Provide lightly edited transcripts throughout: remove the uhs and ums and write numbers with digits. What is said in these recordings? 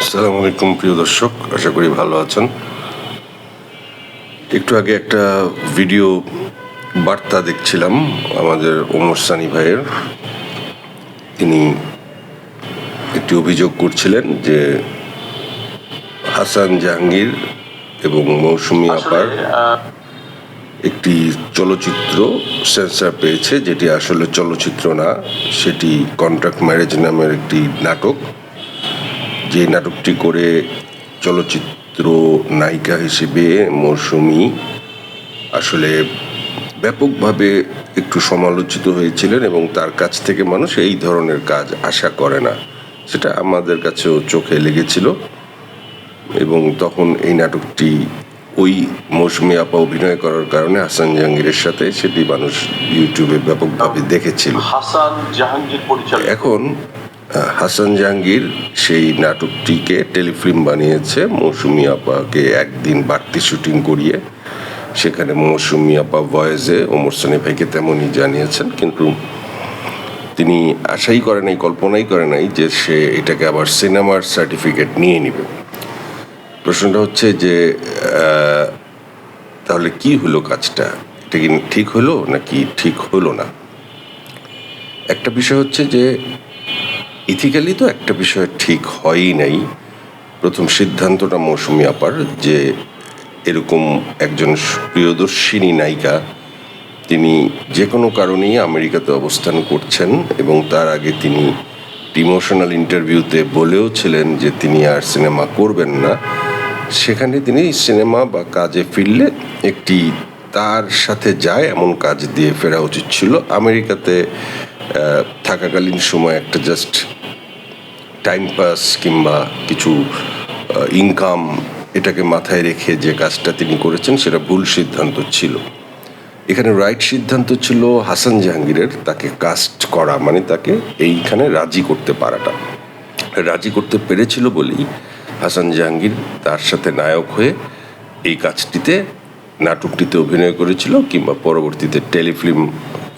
আসসালামু আলাইকুম প্রিয় দর্শক, আশা করি ভালো আছেন। একটু আগে একটা ভিডিও বার্তা দেখছিলাম আমাদের ওমর সানি ভাইয়ের। তিনি একটি অভিযোগ করছিলেন যে হাসান জাহাঙ্গীর এবং মৌসুমী আপার একটি চলচ্চিত্র সেন্সর পেয়েছে, যেটি আসলে চলচ্চিত্র না, সেটি কন্ট্রাক্ট ম্যারেজ নামের একটি নাটক। যে নাটকটি করে চলচ্চিত্র নায়িকা হিসেবে মৌসুমী আসলে ব্যাপকভাবে একটু সমালোচিত হয়েছিলেন এবং তার কাছ থেকে মানুষ এই ধরনের কাজ আশা করে না, সেটা আমাদের কাছেও চোখে লেগেছিল। এবং তখন এই নাটকটি ওই মৌসুমী আপা অভিনয় করার কারণে হাসান জাহাঙ্গীরের সাথে সেটি মানুষ ইউটিউবে ব্যাপকভাবে দেখেছিল। হাসান জাহাঙ্গীর পরিচালিত এখন হাসান জাহাঙ্গীর সেই নাটকটিকে টেলিফিল্ম বানিয়েছে মৌসুমী আপাকে একদিন বাড়তি শুটিং করিয়ে। সেখানে মৌসুমী আপা ভয়েসে ওমর সানি ভাইকে তেমনই জানিয়েছেন, কিন্তু তিনি আশাই করে নাই, কল্পনাই করে নাই যে সে এটাকে আবার সিনেমার সার্টিফিকেট নিয়ে নেবে। প্রশ্নটা হচ্ছে যে তাহলে কি হলো কাজটা? এটা কি ঠিক হলো নাকি ঠিক হলো না? একটা বিষয় হচ্ছে যে ইথিক্যালি তো একটা বিষয় ঠিক হয়ই নাই। প্রথম সিদ্ধান্তটা মৌসুমী আপার যে এরকম একজন প্রিয়দর্শিনী নায়িকা, তিনি যে কোনো কারণেই আমেরিকাতে অবস্থান করছেন এবং তার আগে তিনি ইমোশনাল ইন্টারভিউতে বলেও ছিলেন যে তিনি আর সিনেমা করবেন না। সেখানে তিনি সিনেমা বা কাজে ফিরলে একটি তার সাথে যায় এমন কাজ দিয়ে ফেরা উচিত ছিল। আমেরিকাতে থাকাকালীন সময় একটা জাস্ট টাইম পাস কিংবা কিছু ইনকাম, এটাকে মাথায় রেখে যে কাজটা তিনি করেছেন সেটা ভুল সিদ্ধান্ত ছিল। এখানে রাইট সিদ্ধান্ত ছিল হাসান জাহাঙ্গীরের তাকে কাস্ট করা, মানে তাকে এইখানে রাজি করতে পারাটা। রাজি করতে পেরেছিল বলেই হাসান জাহাঙ্গীর তার সাথে নায়ক হয়ে এই কাজটিতে, নাটকটিতে অভিনয় করেছিল, কিংবা পরবর্তীতে টেলিফিল্ম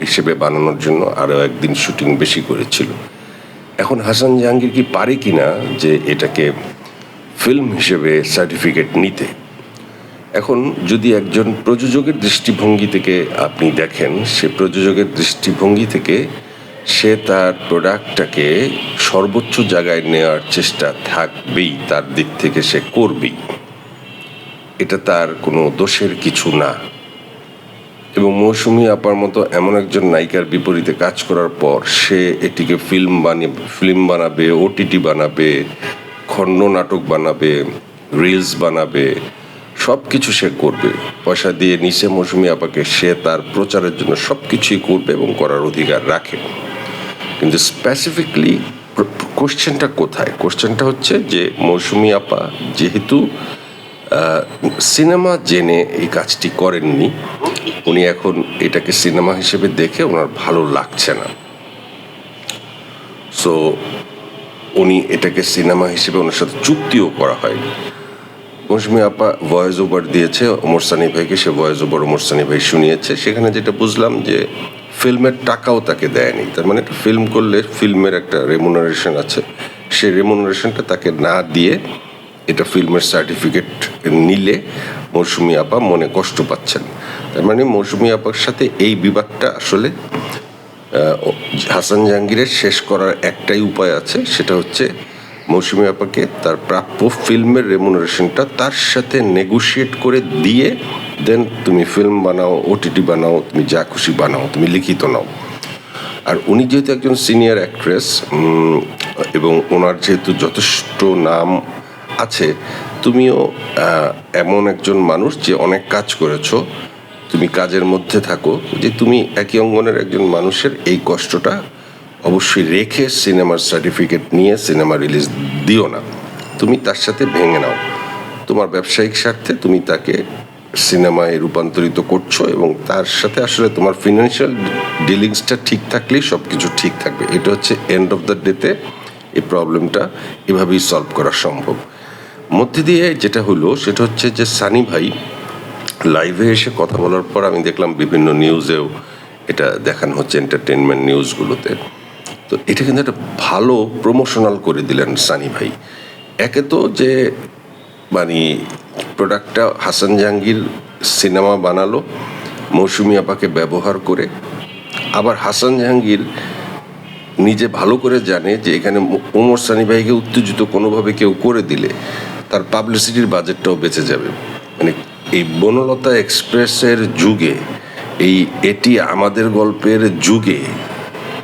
হিসেবে বানানোর জন্য আরও একদিন শুটিং বেশি করেছিল। এখন হাসান জাহাঙ্গীর কি পারে কিনা যে এটাকে ফিল্ম হিসেবে সার্টিফিকেট নিতে? এখন যদি একজন প্রযোজকের দৃষ্টিভঙ্গি থেকে আপনি দেখেন, সে প্রযোজকের দৃষ্টিভঙ্গি থেকে সে তার প্রোডাক্টটাকে সর্বোচ্চ জায়গায় নেওয়ার চেষ্টা থাকবেই, তার দিক থেকে সে করবেই, এটা তার কোনো দোষের কিছু না। এবং মৌসুমী আপার মতো এমন একজন নায়িকার বিপরীতে কাজ করার পর সে এটিকে ফিল্ম বানাবে, ওটিটি বানাবে, খণ্ড নাটক বানাবে, রিলস বানাবে, সব কিছু সে করবে। পয়সা দিয়ে নিচে মৌসুমী আপাকে, সে তার প্রচারের জন্য সব কিছুই করবে এবং করার অধিকার রাখে। কিন্তু স্পেসিফিকলি কোশ্চেনটা কোথায়? কোশ্চেনটা হচ্ছে যে মৌসুমী আপা যেহেতু সিনেমা জেনে এই কাজটি করেননি, উনি এখন এটাকে সিনেমা হিসেবে দেখে ওনার ভালো লাগছে না। সো উনি এটাকে সিনেমা হিসেবে ওনার সাথে চুক্তিও করা হয়নি। মৌসুমী আপা ভয়েস ওভার দিয়েছে ওমর সানি ভাইকে, সে ভয়েস ওভার ওমর সানি ভাই শুনিয়েছে। সেখানে যেটা বুঝলাম যে ফিল্মের টাকাও তাকে দেয়নি। তার মানে ফিল্ম করলে ফিল্মের একটা রেমুনারেশন আছে, সেই রেমুনারেশনটা তাকে না দিয়ে এটা ফিল্মের সার্টিফিকেট নিলে মৌসুমী আপা মনে কষ্ট পাচ্ছেন। তার মানে মৌসুমী আপার সাথে এই বিবাদটা আসলে হাসান জাহাঙ্গীরের শেষ করার একটাই উপায় আছে, সেটা হচ্ছে মৌসুমী আপাকে তার প্রাপ্য ফিল্মের রেমুনারেশনটা তার সাথে নেগোশিয়েট করে দিয়ে দেন তুমি ফিল্ম বানাও, ওটিটি বানাও, তুমি যা খুশি বানাও, তুমি লিখিত নাও। আর উনি যেহেতু একজন সিনিয়র অ্যাক্ট্রেস এবং ওনার যেহেতু যথেষ্ট নাম আছে, তুমিও এমন একজন মানুষ যে অনেক কাজ করেছো, তুমি কাজের মধ্যে থাকো, যে তুমি একই অঙ্গনের একজন মানুষের এই কষ্টটা অবশ্যই রেখে সিনেমার সার্টিফিকেট নিয়ে সিনেমা রিলিজ দিও না। তুমি তার সাথে ভেঙে নাও, তোমার ব্যবসায়িক স্বার্থে তুমি তাকে সিনেমায় রূপান্তরিত করছো এবং তার সাথে আসলে তোমার ফিনান্সিয়াল ডিলিংসটা ঠিক থাকলেই সব কিছু ঠিক থাকবে। এটা হচ্ছে এন্ড অফ দ্য ডেতে এই প্রবলেমটা এভাবেই সলভ করা সম্ভব। মধ্যে দিয়ে যেটা হলো সেটা হচ্ছে যে সানি ভাই লাইভে এসে কথা বলার পর আমি দেখলাম বিভিন্ন নিউজেও এটা দেখানো হচ্ছে, এন্টারটেনমেন্ট নিউজগুলোতে। তো এটা কিন্তু একটা ভালো প্রমোশনাল করে দিলেন সানি ভাই। একে তো যে মানে প্রোডাক্টটা হাসান জাহাঙ্গীর সিনেমা বানালো মৌসুমী আপাকে ব্যবহার করে, আবার হাসান জাহাঙ্গীর নিজে ভালো করে জানে যে এখানে ওমর সানি ভাইকে উত্তেজিত কোনোভাবে কেউ করে দিলে তার পাবলিসিটির বাজেটটাও বেঁচে যাবে। মানে এই বনলতা এক্সপ্রেসের যুগে, এটি আমাদের গল্পের যুগে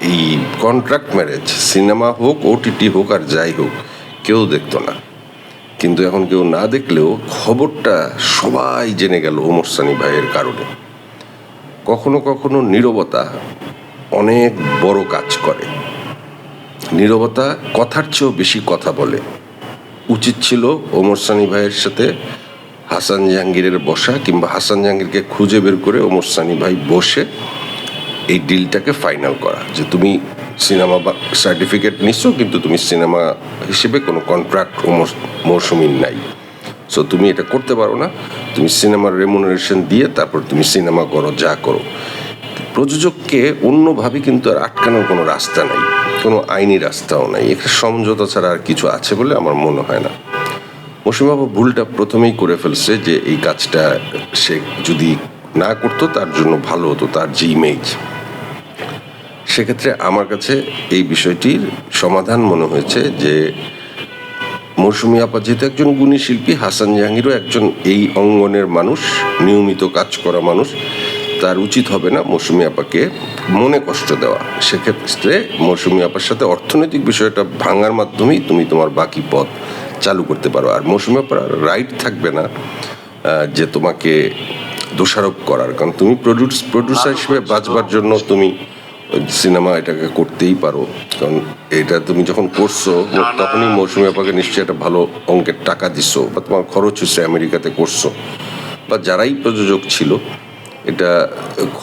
এই কন্ট্রাক্ট ম্যারেজ সিনেমা হোক ওটিটি হোক আর যাই হোক কেউ দেখতো না, কিন্তু এখন কেউ না দেখলেও খবরটা সবাই জেনে গেল ওমর সানি ভাইয়ের কারণে। কখনো কখনো নীরবতা অনেক বড় কাজ করে। নীরবতা কথার চেয়েও বেশি কথা বলে। উচিত ছিল ওমর সানি ভাইয়ের সাথে হাসান জাহাঙ্গীরের বসা, কিংবা হাসান জাহাঙ্গীরকে খুঁজে বের করে ওমর সানি ভাই বসে এই ডিলটাকে ফাইনাল করা, যে তুমি সিনেমা সার্টিফিকেট নিচ্ছ কিন্তু তুমি সিনেমা হিসেবে কোনো কন্ট্রাক্ট মৌসুমীর নাই, সো তুমি এটা করতে পারো না, তুমি সিনেমার রেমুনারেশন দিয়ে তারপর তুমি সিনেমা করো, যা করো। প্রযোজককে অন্যভাবে কিন্তু আর আটকানোর কোনো রাস্তা নাই, কোনো আইনি রাস্তাও নাই। এখানে সমঝোতা ছাড়া আর কিছু আছে বলে আমার মনে হয় না। মৌসুমী বাবু ভুলটা প্রথমেই করে ফেলছে যে এই কাজটা সে যদি না করতো তার জন্য ভালো হতো, তার যে ইমেজ। সেক্ষেত্রে আমার কাছে এই বিষয়টির সমাধান মনে হয়েছে যে মৌসুমী আপা যেহেতু একজন গুণী শিল্পী, হাসান জাহাঙ্গীরও একজন এই অঙ্গনের মানুষ, নিয়মিত কাজ করা মানুষ, তার উচিত হবে না মৌসুমী আপাকে মনে কষ্ট দেওয়া। সেক্ষেত্রে মৌসুমী আপার সাথে অর্থনৈতিক বিষয়টা ভাঙার মাধ্যমেই তুমি তোমার বাকি পথ চালু করতে পারো। আর মৌসুমী আপার রাইট থাকবে না যে তোমাকে দোষারোপ করার, কারণ তুমি প্রডিউসার হিসেবে বাঁচবার জন্য তুমি সিনেমা এটাকে করতেই পারো। কারণ এটা তুমি যখন করছো তখনই মৌসুমী আপাকে নিশ্চয়ই একটা ভালো অঙ্কের টাকা দিছো, বা তোমার খরচ হচ্ছে আমেরিকাতে করছো, বা যারাই প্রযোজক ছিল এটা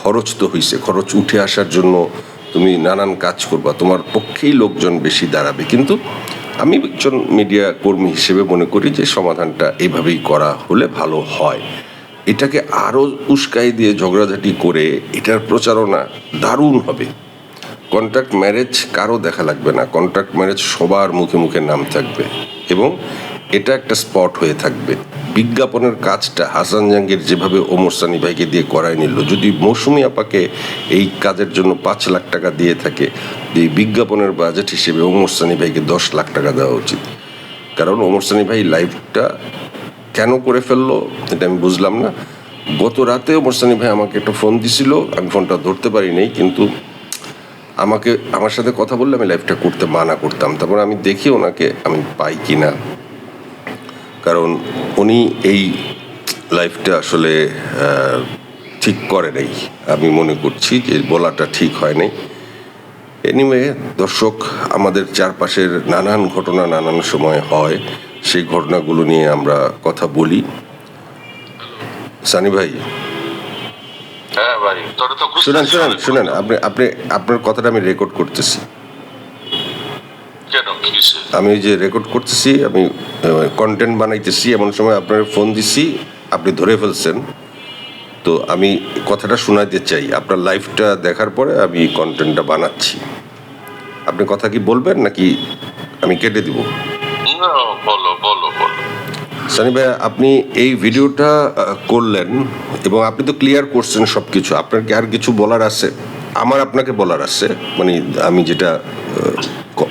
খরচ তো হয়েছে, খরচ উঠে আসার জন্য তুমি নানান কাজ করবা, তোমার পক্ষেই লোকজন বেশি দাঁড়াবে। কিন্তু আমি একজন মিডিয়া কর্মী হিসেবে মনে করি যে সমাধানটা এইভাবেই করা হলে ভালো হয়। এটাকে আরও উস্কাই দিয়ে ঝগড়াঝাটি করে এটার প্রচারণা দারুণ হবে। কন্ট্রাক্ট ম্যারেজ কারো দেখা লাগবে না, কন্ট্রাক্ট ম্যারেজ সবার মুখে মুখে নাম থাকবে এবং এটা একটা স্পট হয়ে থাকবে। বিজ্ঞাপনের কাজটা হাসান জাহাঙ্গীর যেভাবে ওমর সানি ভাইকে দিয়ে করায় নিল, যদি মৌসুমী আপাকে এই কাজের জন্য 5 লাখ টাকা দিয়ে থাকে, এই বিজ্ঞাপনের বাজেট হিসেবে ওমর সানি ভাইকে 10 লাখ টাকা দেওয়া উচিত। কারণ ওমর সানি ভাই লাইভটা কেন করে ফেললো এটা আমি বুঝলাম না। গত রাতে ওমর সানি ভাই আমাকে একটা ফোন দিছিল, আমি ফোনটা ধরতে পারি নাই, কিন্তু আমার সাথে কথা বললে আমি লাইভটা করতে মানা করতাম। তারপর আমি দেখি ওনাকে আমি পাই কি না, কারণ উনি এই লাইফটা আসলে ঠিক করে নাই। আমি মনে করছি যে বলাটা ঠিক হয় নাই। এনিওয়ে দর্শক, আমাদের চারপাশের নানান ঘটনা নানান সময় হয়, সেই ঘটনাগুলো নিয়ে আমরা কথা বলি। সানি ভাই, হ্যাঁ ভাই, তোরা তো শুনেন আপনি আপনার কথাটা আমি রেকর্ড করতেছি। কেন কি হইছে? আমি যে রেকর্ড করতেছি, আমি কন্টেন্ট বানাইতেছি, এমন সময় আপনার ফোন দিছি, আপনি ধরে ফেলছেন। তো আমি কথাটা শোনাতে চাই, আপনার লাইভটা দেখার পরে আমি কন্টেন্টটা বানাচ্ছি। আপনি কথা কি বলবেন নাকি আমি কেটে দিব? না, বলো বলো বলো। সানি ভাই, আপনি এই ভিডিওটা করলেন এবং আপনি তো ক্লিয়ার করছেন সব কিছু। আপনার কি আর কিছু বলার আছে? আমার আপনাকে বলার আছে, মানে আমি যেটা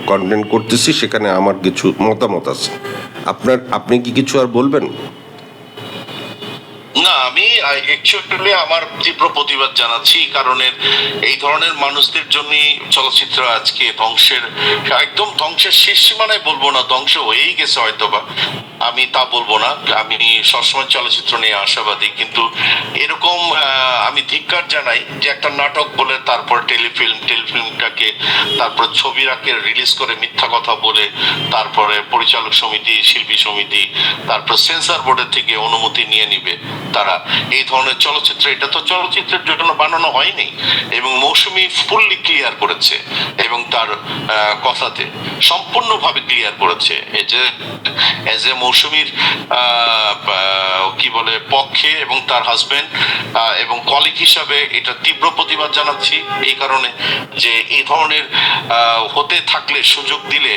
কন্টেন্ট করতেছি সেখানে আমার কিছু মতামত আছে। আপনি কি কিছু আর বলবেন? না, আমি অ্যাকচুয়ালি আমার তীব্র প্রতিবাদ জানাচ্ছি, কারণের এই ধরনের মানুষদের জন্য চলচ্চিত্র আজকে একদম ধ্বংসের শেষ সীমানায়, বলবো না ধ্বংস হয়েই গেছে হয়তোবা, আমি তা বলবো না। আমি সবসময় চলচ্চিত্র নিয়ে আশাবাদী, কিন্তু এরকম আমি ধিক্কার জানাই যে একটা নাটক বলে তারপর টেলিফিল্মটাকে তারপর ছবিরাকে রিলিজ করে মিথ্যা কথা বলে, তারপরে পরিচালক সমিতি, শিল্পী সমিতি, তারপর সেন্সর বোর্ডের থেকে অনুমতি নিয়ে নিবে তারা, এই ধরনের চলচ্চিত্র, এটা তো চলচ্চিত্রের জন্য বানানো হয়নি। এবং মৌসুমী ফুললি ক্লিয়ার করেছে এবং তার কথাতে সম্পূর্ণভাবে ক্লিয়ার করেছে যে এজ এ মৌসুমীর কি বলে পক্ষে এবং তার হাজবেন্ড এবং কলিগ হিসাবে এটা তীব্র প্রতিবাদ জানাচ্ছি, এই কারণে যে এই ধরনের হতে থাকলে, সুযোগ দিলে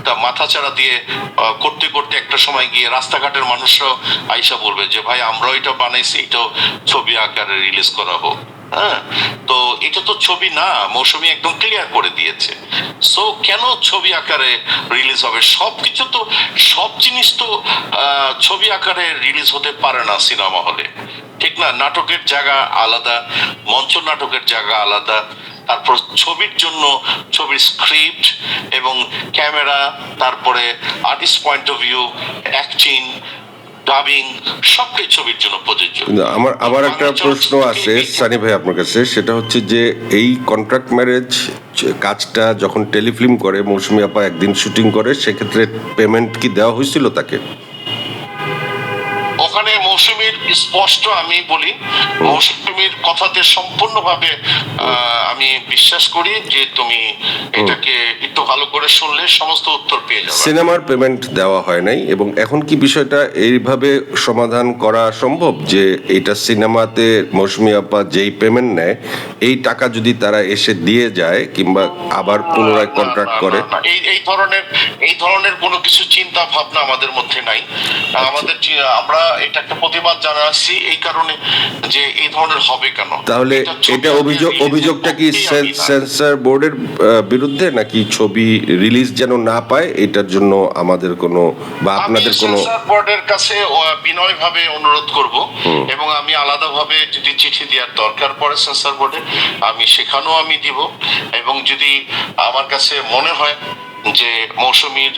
তা মাথাচাড়া দিয়ে করতে করতে একটা সময় গিয়ে রাস্তাঘাটের মানুষরাও আইসা বলবে যে ভাই আমরাও এটা বানাইছি, এটাও ছবি আকারে রিলিজ করা হোক। হ্যাঁ, তো এটা তো ছবি না, মৌসুমী একদম ক্লিয়ার করে দিয়েছে। সো কেন ছবি আকারে রিলিজ হবে? সবকিছু তো, সব জিনিস তো ছবি আকারে রিলিজ হতে পারে না সিনেমা হলে, ঠিক না? নাটকের জায়গা আলাদা, মঞ্চ নাটকের জায়গা আলাদা, তারপর ছবির জন্য ছবির স্ক্রিপ্ট এবং ক্যামেরা, তারপরে artist point of view, acting, dubbing সবটাই ছবির জন্য প্রযোজ্য। আমার একটা প্রশ্ন আছে সানি ভাই আপনার কাছে, সেটা হচ্ছে যে এই কন্ট্রাক্ট ম্যারেজ কাজটা যখন টেলিফিল্ম করে, মৌসুমী আপা একদিন শুটিং করে, সেক্ষেত্রে পেমেন্ট কি দেওয়া হয়েছিল তাকে? ওখানে মৌসুমীর স্পষ্ট, আমি বলি মৌসুমীর কথাতে সম্পূর্ণভাবে আমি বিশ্বাস করি যে তুমি এটাকে একটু ভালো করে শুনলে সমস্ত উত্তর পেয়ে যাবে। সিনেমার পেমেন্ট দেওয়া হয় নাই, এবং এখন কি বিষয়টা এইভাবে সমাধান করা সম্ভব যে এটা সিনেমাতে মৌসুমী আপা যেই পেমেন্ট নেয় এই টাকা যদি তারা এসে দিয়ে যায় কিংবা আবার পুনরায় কন্ট্রাক্ট করে? এই ধরনের কোনো কিছু চিন্তা ভাবনা আমাদের মধ্যে নাই। আমরা এটা একটা প্রতিবাদ জানাচ্ছি এই কারণে যে এই ধরনের হবে কেন। তাহলে এটা অভিযোগটা কি সেন্সর বোর্ডের বিরুদ্ধে, নাকি ছবি রিলিজ যেন না পায় এটার জন্য আমাদের কোনো বা আপনাদের কোনো? সেন্সর বোর্ডের কাছে বিনয়ভাবে অনুরোধ করব, এবং আমি আলাদাভাবে যদি চিঠি দেওয়ার দরকার পড়ে সেন্সর বোর্ডে, আমি সেখানেও আমি দিব। এবং যদি আমার কাছে মনে হয় যে মৌসুমীর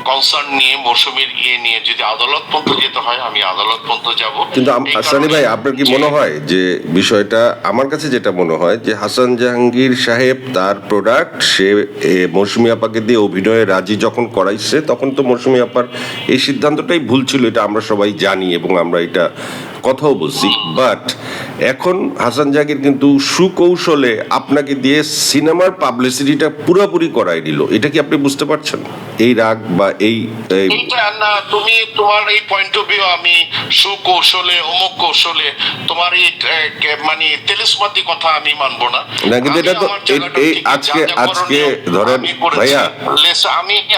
কনসার্ন নিয়ে, মৌসুমীর নিয়ে যদি আদালত পর্যন্ত যেতে হয়, আমি আদালত পর্যন্ত যাব। কিন্তু সানি ভাই, আপনার কি মনে হয় যে বিষয়টা, আমার কাছে যেটা মনে হয় যে হাসান জাহাঙ্গীর সাহেব তার প্রোডাক্ট সে মৌসুমী আপাকে দিয়ে অভিনয়ে রাজি যখন করাইছে, তখন তো মৌসুমী আপার এই সিদ্ধান্তটাই ভুল ছিল, এটা আমরা সবাই জানি এবং আমরা এটা কথাও বলছি। বাট এখন হাসান জাহাঙ্গীর কিন্তু সুকৌশলে আপনাকে দিয়ে সিনেমার পাবলিসিটিটা পুরোপুরি করাই দিল। এটা কি আপনি বুঝতে পারছেন? এই রাগ বা না, তুমি তোমার এই পয়েন্ট অফ ভিউ আমি সুকৌশলে, অমুক কৌশলে, তোমার এই মানে তেলিসমাতি কথা আমি মানবো না। কিন্তু এটা তো আজকে ধরেন ভাইয়া,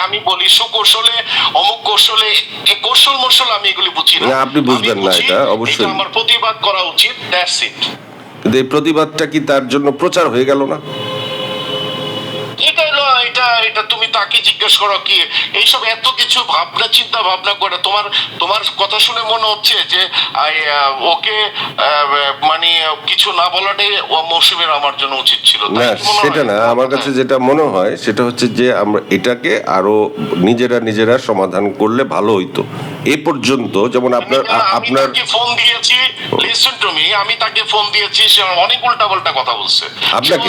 আমি বলি সুকৌশলে, অমুক কৌশলে, এই কৌশল মৌশল আমি এগুলি বুঝি না। আপনি বুঝবেন না, এটা অবশ্যই আমার প্রতিবাদ করা উচিত, দ্যাটস ইট। কিন্তু এই প্রতিবাদটা কি তার জন্য প্রচার হয়ে গেল না? এটা তুমি তাকে জিজ্ঞেস করো কি এইসব এত কিছু ভাবনা চিন্তা ভাবনা করে তোমার কথা শুনে মনে হচ্ছে যে ওকে মানে কিছু না বলাটাই মৌসুমীর আমার জন্য উচিত ছিল। না, সেটা না। আমার কাছে যেটা মনে হয় সেটা হচ্ছে যে আমরা এটাকে আরো নিজেরা সমাধান করলে ভালো হইতো। এই পর্যন্ত যেমন আপনার ফোন দিয়েছি, লিসেন টু মি, আমি তাকে ফোন দিয়েছি, সে অনেক উল্টাপাল্টা কথা বলছে আপনাকে।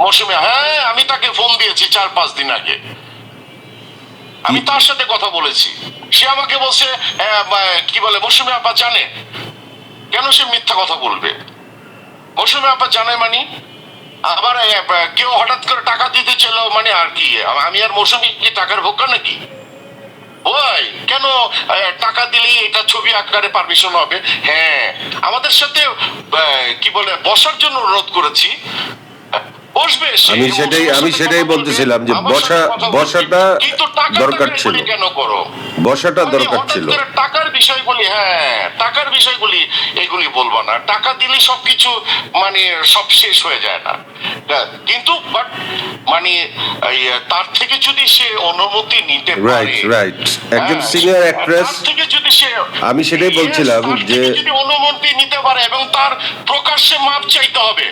মৌসুমী হ্যাঁ, আমি তাকে ফোন দিয়েছি 4-5 দিন আগে, আমি তার সাথে কথা বলেছি। সে আমাকে বলছে কি বলে মৌসুমী আপা জানে, কেন সে মিথ্যা কথা বলবে? মৌসুমী আপা জানে মানে আবার কেউ হঠাৎ করে টাকা দিতে চাইল মানে আর কি আমি আর মৌসুমী কি টাকার ভোক্তা নাকি? ওই কেন টাকা দিলেই এটা ছবি আকারে পারমিশন হবে? হ্যাঁ, আমাদের সাথে কি বলে বসার জন্য অনুরোধ করেছি, বসবে। আমি সেটাই বলতেছিলাম যে বসাটা দরকার ছিল, বসাটা দরকার ছিল। টাকার বিষয়গুলি এগুলি বলবো না, টাকা দিলে সবকিছু মানে সব শেষ হয়ে যায় না। কিন্তু বাট মানে তার থেকে যদি সে অনুমতি নিতে পারে, রাইট, একজন সিনিয়র অ্যাক্ট্রেস থেকে যদি সে, আমি সেটাই বলছিলাম যে যদি অনুমতি নিতে পারে এবং তার প্রকাশ্যে মাপ চাইতে হবে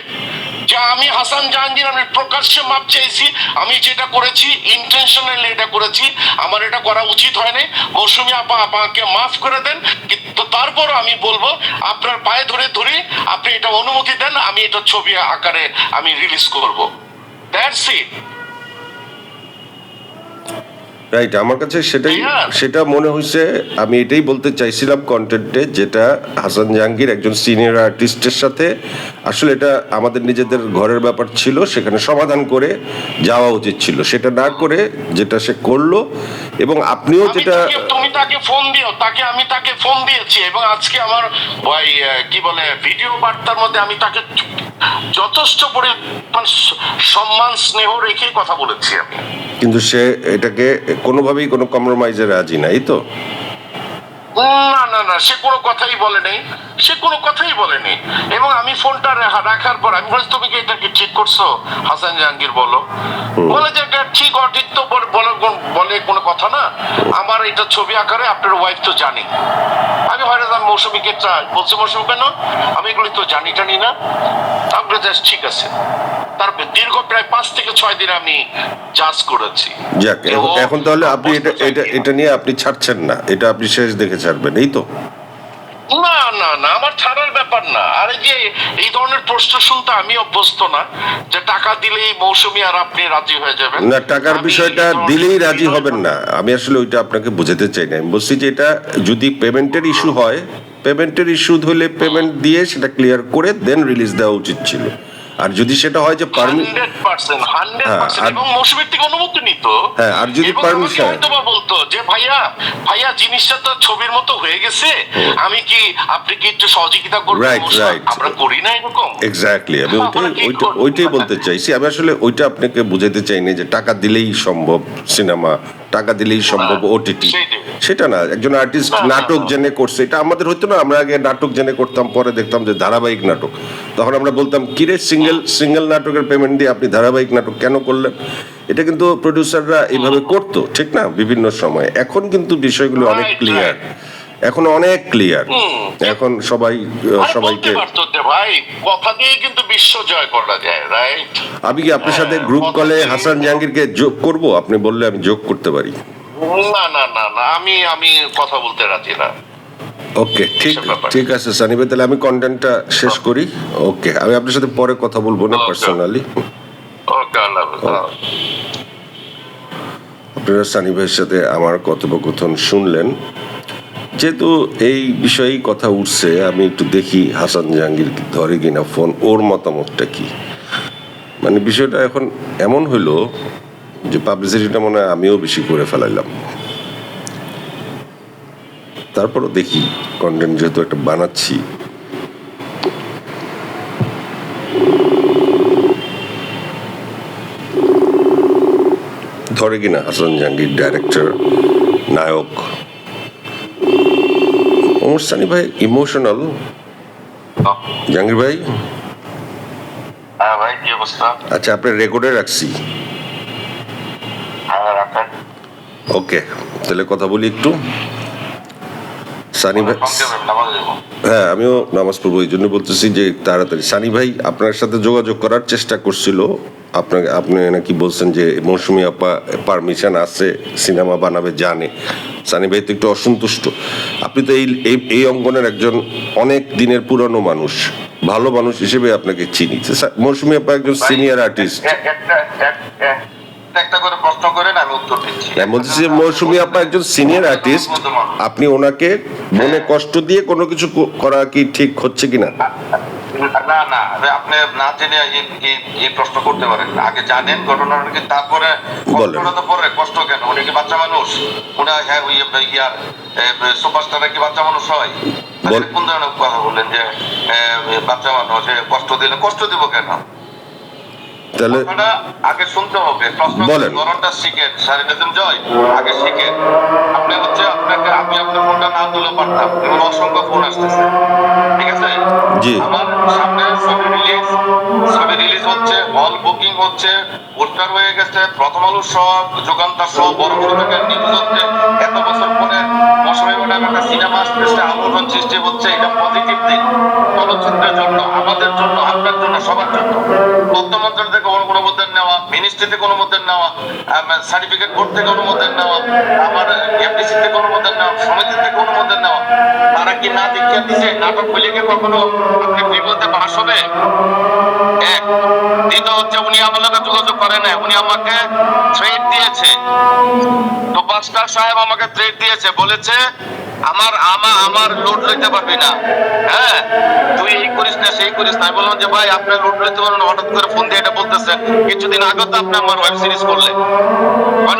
যে আমি হাসান জাহাঙ্গীর, আমি প্রকাশ্যে মাপ চাইছি, আমি যেটা করেছি ইন্টেনশনালি এটা করেছি, আমার এটা করা উচিত হয় নাই, মৌসুমী আপা আমাকে মাফ করে দেন। কিন্তু তারপর আমি বলবো আপনার পায়ে ধরে আপনি এটা অনুমতি দেন, আমি এটা ছবি আকারে আমি রিলিজ করব। That's it. রাইট, আমার কাছে সেটাই হ্যাঁ। সেটা মনে হয়েছে। আমি এটাই বলতে চাইছিলাম কন্টেন্টে, যেটা হাসান জাহাঙ্গীর একজন সিনিয়র আর্টিস্টের সাথে আসলে এটা আমাদের নিজেদের ঘরের ব্যাপার ছিল, সেখানে সমাধান করে যাওয়া উচিত ছিল, সেটা না করে যেটা সে করলো। এবং আপনিও যেটা তুমি তাকে ফোন দিও, আমি তাকে ফোন দিয়েছি, এবং আজকে আমার ভাই কি বলে ভিডিও বার্তার মধ্যে আমি তাকে যথেষ্ট পরিমাণ সম্মান স্নেহ রেখে কথা বলেছি আমি। কিন্তু সে এটাকে কোনোভাবেই কোনো কম্প্রোমাইজে রাজি নাই তো। না না না, সে কোনো কথাই বলেনি। এবং আমি ফোনটা রাখার পর আমি বলছি, তুমি কি এটা কি ঠিক করছো হাসান জাহাঙ্গীর, বলো। বলে যে এটা ঠিক অঠিক তো বলে কোনো কথা না, আমার এটা ছবি আকারে আপনার ওয়াইফ তো জানি। আমি হয়তো মৌসুমীকে বলছি, মৌসুমী কেন, আমি এগুলি তো জানি না। তারপরে জাস্ট ঠিক আছে। তারপরে দীর্ঘ প্রায় 5 থেকে 6 দিন আমি জাজ করেছি। যাক, এখন তাহলে আপনি এটা নিয়ে আপনি ছাড়ছেন না, এটা আপনি শেষ দেখে ছাড়বেন, এই তো? না না না, আমার ছাড়ার ব্যাপার না। আর এই যে এই ধরনের প্রশ্ন শুনতে আমি অভ্যস্ত না, যে টাকা দিলেই মৌসুমী আর আপনি রাজি হয়ে যাবেন। না, টাকার বিষয়টা দিলেই রাজি হবেন না, আমি আসলে ওইটা আপনাকে বোঝাতে চাই না। আমি বলছি যে এটা যদি পেমেন্টের ইস্যু হয়, পেমেন্টের ইস্যু হলে পেমেন্ট দিয়ে সেটা ক্লিয়ার করে দেন রিলিজ দেওয়া উচিত ছিল। আর যদি সেটা হয় যে 100% এবং মৌসুমীর থেকে অনুমতি নিত, হ্যাঁ, আর যদি পারমিশন হয়তো বা বলতো যে ভাইয়া জিনিসটা তো ছবির মতো হয়ে গেছে, আপনি কি একটু সহযোগিতা করবেন। রাইট, আমরা করি না এরকম। এক্স্যাক্টলি, আমি ওইটাই বলতে চাইছি। আমি আসলে ওইটা আপনাকে বুঝাইতে চাইনি যে টাকা দিলেই সম্ভব সিনেমা, টাকা দিলেই সম্ভব ওটিটি, সেটা না। একজন আর্টিস্ট নাটক জেনে করছে, এটা আমাদের হতো না। আমরা আগে নাটক জেনে করতাম, পরে দেখতাম যে ধারাবাহিক নাটক, তখন আমরা বলতাম কিরে সিঙ্গেল নাটকের পেমেন্ট দিয়ে আপনি ধারাবাহিক নাটক কেন করলেন। এটা কিন্তু প্রডিউসাররা এইভাবে করতো, ঠিক না, বিভিন্ন সময়। এখন কিন্তু বিষয়গুলো অনেক ক্লিয়ার, এখন অনেক ক্লিয়ার। এখন সবাইকে ভাই কথা দিয়ে কিন্তু বিশ্ব জয় করা যায়, রাইট? আমি কি আপনার সাথে গ্রুপ কলে হাসান জাহাঙ্গীরকে যোগ করব? আপনি বললে আমি যোগ করতে পারি। না না না না, আমি কথা বলতে রাজি না। ওকে, ঠিক আছে সানি ভাই, তাহলে আমি কন্টেন্টটা শেষ করি। ওকে, আমি আপনার সাথে পরে কথা বলবো না পার্সোনালি। ওকে, আল্লাহ হাফেজ। আপনারা সানি ভাইয়ের সাথে আমার কথোপকথন শুনলেন। যেহেতু এই বিষয়েই কথা উঠছে, আমি একটু দেখি হাসান জাহাঙ্গীর ধরে কিনা ফোন, ওর মতামতটা কি। মানে বিষয়টা এখন এমন হইলো যে পাবলিসিটিটা মনে হয় আমিও বেশি করে ফেলাইলাম। তারপরও দেখি, কন্টেন্ট যেহেতু একটা বানাচ্ছি। ধরে কিনা হাসান জাহাঙ্গীর, ডাইরেক্টর, নায়ক। ওমর সানি ভাই ইমোশনাল। জাহাঙ্গীর ভাই, হ্যাঁ ভাই, কি অবস্থা? আচ্ছা, আপনার রেকর্ডে রাখছি। হ্যাঁ, রাখেন। ওকে, তাহলে কথা বলি একটু। সানি ভাই, হ্যাঁ আমিও নামাজ পড়বো, এই জন্য বলতেছি যে তাড়াতাড়ি। সানি ভাই আপনার সাথে যোগাযোগ করার চেষ্টা করছিল, আপনি নাকি বলছেন যে মৌসুমী আপা পারমিশন আছে, সিনেমা বানাবে, জানে। সানি ভাই তো একটু অসন্তুষ্ট। আপনি তো এই অঙ্গনের একজন অনেক দিনের পুরানো মানুষ, ভালো মানুষ হিসেবে আপনাকে চিনি। মৌসুমী আপা একজন সিনিয়র আর্টিস্ট। একটা করে প্রশ্ন করেন, আমি উত্তর দিচ্ছি। বলছি যে মৌসুমী আপা একজন সিনিয়র আর্টিস্ট, আপনি ওনাকে মনে কষ্ট দিয়ে কোনো কিছু করা কি ঠিক হচ্ছে কিনা? না না, আপনি না জেনে এই প্রশ্ন করতে পারেন না। আগে জানেন ঘটনাটা কি, তারপরে কষ্টটা তো পরে। কষ্ট কেন? উনি কি বাচ্চা মানুষ? উনি হ্যাঁ সুপারস্টার কি বাচ্চা মানুষ হয়? কোন ধরনের কথা বললেন যে বাচ্চা মানুষ কষ্ট দিলে? কষ্ট দিব কেন? তাহলে আগে শুনতে হবে, প্রশ্ন ধরনটা শিখেন। সারিদাম জয়, আগে শিখেন। আপনি হচ্ছে আমি আপনার ফোনটা না তুলে পারতাম, এমন অসংখ্য ফোন আসতেছে, ঠিক আছে? আমার সামনে ছবি রিলিজ হচ্ছে, হল বুকিং হচ্ছে, পোস্টার হয়ে গেছে, প্রথম আলো সহ, যুগান্তর সহ বড় বড় জায়গায় নিউজ হচ্ছে। এত বছর পরে মৌসুমী ম্যাডাম একটা সিনেমা আসতেছে, আলোড়ন সৃষ্টি হচ্ছে। এটা পজিটিভ দিক চলচ্চিত্রের জন্য, আমাদের জন্য, আপনার জন্য, সবার জন্য। তথ্যমন্ত্রণ থেকে অনুমোদন নেওয়া, মিনিস্ট্রি থেকে অনুমোদন নেওয়া, সার্টিফিকেট বোর্ড থেকে অনুমোদন নেওয়া, আমার এফডিসি থেকে অনুমোদন নেওয়া, সমিতি থেকে অনুমোদন নেওয়া। তারা কি না দেখিয়ে দিচ্ছে? নাটক হইলে কি কখনো আপনি বিপদে পাশ হবে? এক। দ্বিতীয় হচ্ছে, উনি আমার লোকের যোগাযোগ করে না, উনি আমাকে থ্রেট দিয়েছে। তো মাস্টার সাহেব আমাকে থ্রেট দিয়েছে, বলেছে আমার লোড লইতে পারবি না, হ্যাঁ তুই এই করিস না সেই করিস না। আমি বললাম যে ভাই আপনি লোড লইতে পারবেন, হঠাৎ করে ফোন দিয়ে এটা বলতেছেন, কিছুদিন আগে তো আপনি আমার ওয়েব সিরিজ করলেন।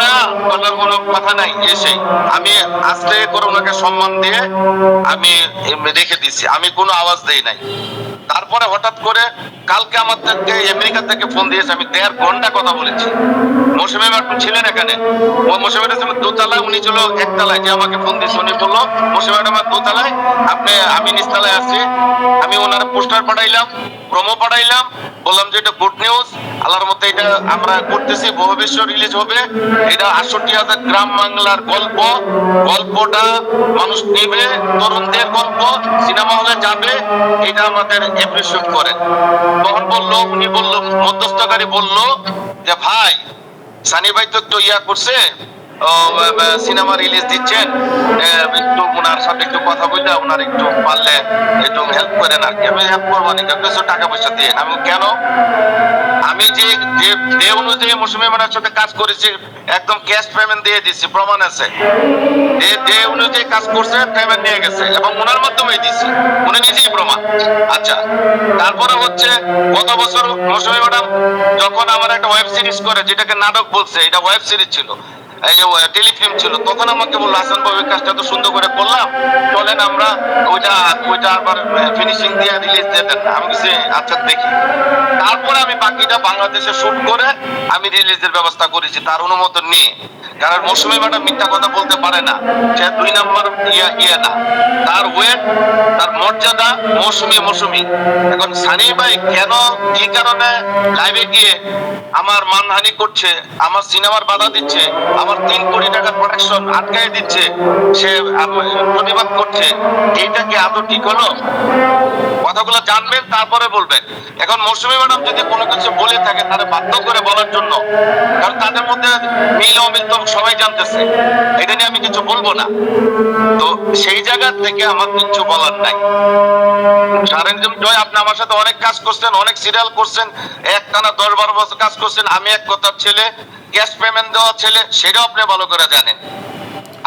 না বলার কোনো কথা নাই। এসে আমি আস্তে করে ওনাকে সম্মান দিয়ে আমি রেখে দিছি, আমি কোনো আওয়াজ দেই নাই। তারপরে হঠাৎ করে কালকে আমাদেরকে আমেরিকা থেকে ফোন দিয়েছে, আমি 1.5 ঘন্টা কথা বলেছি। মৌসুমী ম্যাডাম ছিলেন এখানে, ও মৌসুমী ম্যাডাম দোতলায়, উনি ছিল একতলায়, যে আমাকে ফোন দিয়েছে উনি বললো মৌসুমী ম্যাডাম দোতলায়, আমি নিচতলায় আছি। আমি ওনার পোস্টার পাঠাইলাম, প্রোমো পাঠাইলাম, বললাম যে এটা গুড নিউজ, আল্লাহর মতে এটা আমরা করতেছি, ভবিষ্যৎ রিলিজ হবে। এটা 68,000 গ্রাম বাংলার গল্প, গল্পটা মানুষ নেবে, তরুণদের গল্প, সিনেমা হলে যাবে, এটা আমাদের অ্যাপ্রিসিয়েট করেন। তখন উনি বললো, মধ্যস্থকারী বললো যে ভাই সানি ভাই তো একটু করছে, সিনেমা রিলিজ দিচ্ছেন, একটু ওনার সাথে একটু কথা বললে ওনার একটু পারলে একটু হেল্প করেন আর কি। আমি হেল্প করবো না, কিছু টাকা পয়সা দিয়ে। আমি কেন, আমি যে অনুযায়ী মৌসুমী ম্যাডামের সাথে কাজ করেছি একদম ক্যাশ পেমেন্ট দিয়ে দিচ্ছি, প্রমাণ আছে। যে অনুযায়ী কাজ করছে পেমেন্ট নিয়ে গেছে এবং ওনার মাধ্যমেই দিচ্ছি, উনি নিজেই প্রমাণ। আচ্ছা, তারপরে হচ্ছে গত বছর মৌসুমী ম্যাডাম যখন আমার একটা ওয়েব সিরিজ করে, যেটাকে নাটক বলছে, এটা ওয়েব সিরিজ ছিল, এই যে টেলিফিল্ম ছিল, তখন আমাকে বললো হাসান বাবু কাজটা তো সুন্দর করে করলাম, চলেন আমরা ওইটা আবার ফিনিশিং দিয়ে রিলিজ দিয়ে দেন। আমি কিছু আচ্ছা দেখি। তারপরে আমি বাকিটা বাংলাদেশে শুট করে আমি রিলিজের ব্যবস্থা করেছি তার অনুমোদন নিয়ে। কারণ মৌসুমী ম্যাডাম মিথ্যা কথা বলতে পারে না, সে 2 নম্বর না, তার ওয়েট, তার মর্যাদা মৌসুমী। এখন সানি ভাই কেন কি কারণে লাইভে গিয়ে আমার মানহানি করছে, আমার সিনেমার বাধা দিচ্ছে, আমার 3 কোটি টাকার প্রোডাকশন আটকায় দিচ্ছে, সে প্রতিবাদ করছে, এইটা কি আদৌ ঠিক হলো? কথাগুলো জানবেন তারপরে বলবেন। এখন মৌসুমী ম্যাডাম যদি কোনো কিছু বলে থাকে তারা বাধ্য করে বলার জন্য, কারণ তাদের মধ্যে মিল অমিল তো সবাই জানতেছে, এটা নিয়ে আমি কিছু বলবো না। তো সেই জায়গা থেকে আমার কিছু বলার নাই। আপনি আমার সাথে অনেক কাজ করছেন, অনেক সিরিয়াল করছেন, একটানা 10-12 বছর কাজ করছেন। আমি এক কথার ছেলে, ক্যাশ পেমেন্ট দেওয়া ছেলে, সেটাও আপনি ভালো করে জানেন।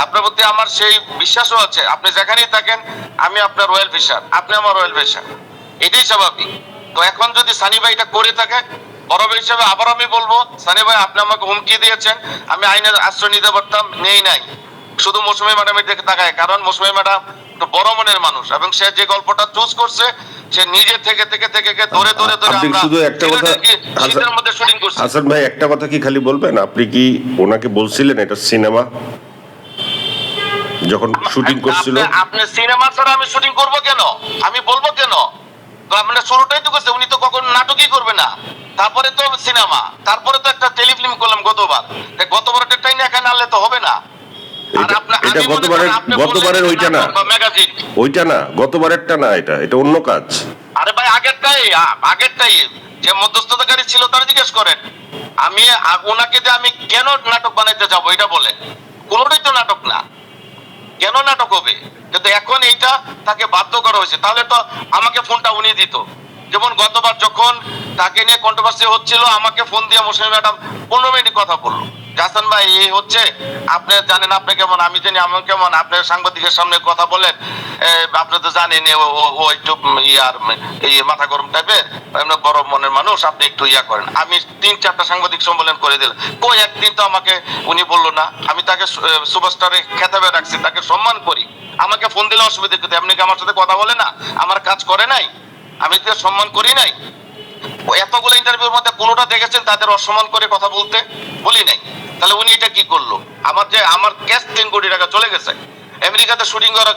আপনার প্রতি আমার সেই বিশ্বাসও আছে, আপনি যেখানেই থাকেন আমি আপনার রয়্যাল ফিশার, আপনি আমার রয়্যাল ফিশার, এটাই স্বাভাবিক। তো এখন যদি সানি ভাই এটা করে থাকে, বড় ভাই হিসেবে আবার আমি বলবো, সানি ভাই আপনি আমাকে হুমকি দিয়েছেন, আমি আইনের আশ্রয় নিতে পারতাম, নেই নাই, শুধু মৌসুমী ম্যাডামের দিকে তাকায়। কারণ মৌসুমী ম্যাডাম তো বড় মনের মানুষ এবং সে যে গল্পটা চুজ করছে, সে নিজে থেকে ধরে আপনি শুধু একটা কথা শীতের মধ্যে শুটিং করছে। হাসান ভাই, একটা কথা কি খালি বলবেন, আপনি কি ওনাকে বলছিলেন এটা সিনেমা যখন শুটিং করছিল? আপনি সিনেমা ছাড়া আমি শুটিং করব কেন, আমি বলবো কেন? তো আমরা শুরুটাই তো করছে, উনি তো কখনো নাটকই করবে না, তারপরে তো সিনেমা, তারপরে তো একটা টেলিফিল্ম করলাম গতবার টাইম এখানে আনলে তো হবে না। এটা গতবারের ওইটা না, গতবারেরটা না, এটা অন্য কাজ। আরে ভাই আগেরটাই যে মধ্যস্থতাকারী ছিল তারা জিজ্ঞেস করেন। আমি ওনাকে যে আমি কেন নাটক বানাইতে যাবো এটা বলে, কোনোটাই তো নাটক না, কেন নাটক হবে? কিন্তু এখন এইটা তাকে বাধ্য করা হয়েছে, তাহলে তো আমাকে ফোনটা উনি দিত। যেমন গতবার যখন তাকে নিয়ে কন্ট্রোভার্সি হচ্ছিল, আমাকে ফোন দিয়ে মৌসুমী ম্যাডাম 15 মিনিট কথা বললো, হাসান ভাই এই হচ্ছে, আপনি জানেন আপনি কেমন, আমি জানি আমি কেমন, আপনি সাংবাদিকের সামনে কথা বলেন, আপনি তো জানেন ও একটু এই মাথা গরম টাইপের, বড় মনের মানুষ, আপনি একটু করেন। আমি 3-4টা সাংবাদিক সম্মেলন করে দিলাম, কই একদিন তো আমাকে উনি বললো না। আমি তাকে সুপারস্টারে খেতাবে রাখছি, তাকে সম্মান করি, আমাকে ফোন দিলে অসুবিধা করতে, আপনি কি আমার সাথে কথা বলে না, আমার কাজ করে নাই, আমি তো সম্মান করি নাই? এতগুলো ইন্টারভিউর মধ্যে কোনোটা দেখেছেন তাদের অসম্মান করে কথা বলতে? বলি নাই। তাহলে উনি এটা কি করলো? আমার ক্যাশ 3 কোটি টাকা চলে গেছে। আমেরিকাতে শুটিং করা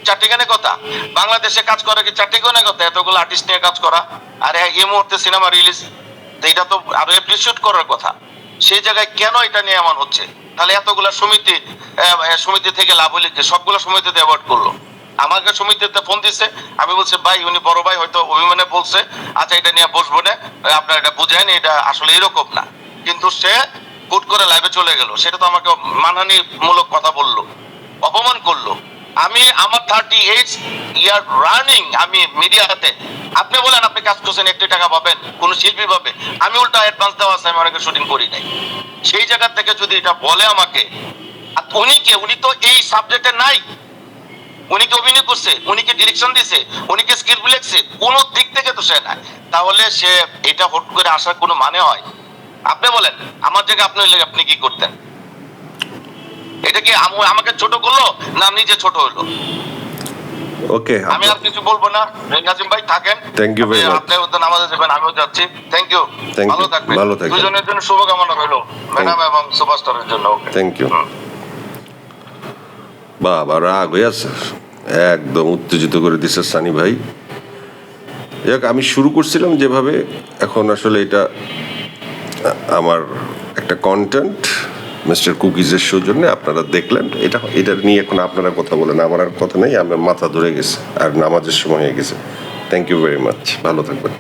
4টি কথা, বাংলাদেশে কাজ করা কি 4টি কথা? এতগুলো আর্টিস্ট নিয়ে কাজ করা, আর এই মুহূর্তে সিনেমা রিলিজ, এটা তো আরো অ্যাপ্রিসিয়েট করার কথা। সেই জায়গায় কেন এটা নিয়ে এমন হচ্ছে? তাহলে এতগুলা সমিতি থেকে লাভ হলে কি সবগুলো সমিতিতে অ্যাভয়েড করলো? আমাকে সমিতিতে ফোন দিচ্ছে, আমি বলছি ভাই উনি বড় ভাই হয়তো অভিমানে বলছে, আচ্ছা এটা নিয়ে বসবো না, আপনারা এটা বুঝেন, এটা আসলে এরকম না। কিন্তু সে হুট করে লাইভে চলে গেল, সেটা তো আমাকে মানহানি মূলক কথা বললো, অপমান করলো। আমার 38 ইয়ার রানিং আমি মিডিয়াতে, আপনি বলেন আপনি কাজ করছেন 1 টাকা পাবেন, কোন শিল্পী পাবে? আমি উল্টা অ্যাডভান্স দেওয়া আছে, আমি অনেকে শুটিং করি নাই। সেই জায়গা থেকে যদি এটা বলে আমাকে, আর উনি তো এই সাবজেক্টে নাই। উনি কি অভিনয় করছে, উনি কি ডিরেকশন দিছে, উনি কি স্ক্রিপ্ট লিখছে, কোন দিক থেকে তো সে নাই। তাহলে সে এটা হট করে আসার কোনো মানে হয়? আপনি বলেন, আমার জায়গায় আপনি কি করতেন? এটা কি আমাকে ছোট করলো না নিজে ছোট হলো? ওকে, আমি আর কিছু বলবো না। নাজিম ভাই থাকেন। Thank you very much. আপনি ওদের নামাজে যাবেন, আমিও যাচ্ছি। Thank you. Thank ভালো you. থাকবেন। ভালো থাকবেন। দুজনের জন্য শুভকামনা রইলো, ম্যাডাম এবং সুপারস্টারের জন্য। ওকে, থ্যাংক ইউ। বাবা রাগ হয়ে আছে, একদম উত্তেজিত করে দিছে সানি ভাই। যাক, আমি শুরু করছিলাম যেভাবে, এখন আসলে এটা আমার একটা কন্টেন্ট মিস্টার কুকিজের সৌজন্যে আপনারা দেখলেন। এটা নিয়ে এখন আপনারা কথা বলেন, আমার আর কথা নেই, আমার মাথা ধরে গেছে আর নামাজের সময় হয়ে গেছে। থ্যাংক ইউ ভেরি মাচ, ভালো থাকবেন।